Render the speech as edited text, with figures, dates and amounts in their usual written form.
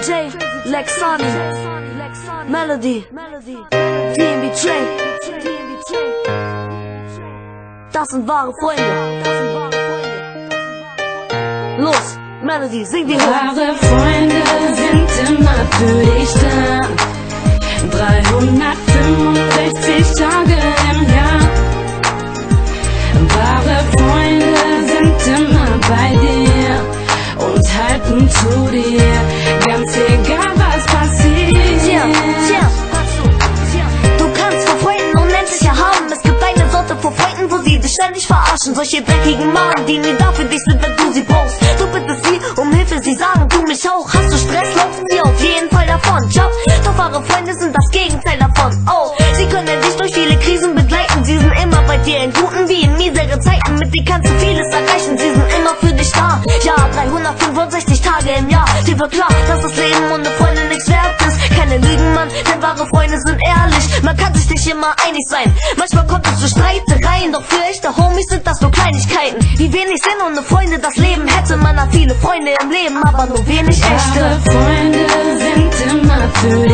J, Lexani, Melody, DMB Train. Das sind wahre Freunde. Los, Melody, sing die hoch. Wahre Freunde sind immer für dich da. 365 Tage im Jahr. Wahre Freunde sind immer bei dir und halten zu dir, ganz egal was passiert. Du kannst vor Freunden unendlich haben. Es gibt eine Sorte von Freunden, wo sie dich ständig verarschen. Solche dreckigen Magen, die nie da für dich sind, wenn du sie brauchst. Du bittest sie um Hilfe, sie sagen, du mich auch. Hast du Stress, laufen sie auf jeden Fall davon. Ciao. Doch wahre Freunde sind das Gegenteil davon. Oh, sie können dich durch viele Krisen begleiten. Sie sind immer bei dir in guten wie in misere Zeiten. Mit dir kannst du vieles erreichen, sie sind immer für dich da. Ja, 365 Tage im Jahr. Dir wird klar, dass das Leben ohne Freunde nichts wert ist. Keine Lügen, Mann, denn wahre Freunde sind ehrlich. Man kann sich nicht immer einig sein. Manchmal kommt es zu Streitereien, doch für echte Homies sind das nur Kleinigkeiten. Wie wenig Sinn ohne Freunde das Leben hätte. Man hat viele Freunde im Leben, aber nur wenig echte. Wahre Freunde sind immer für dich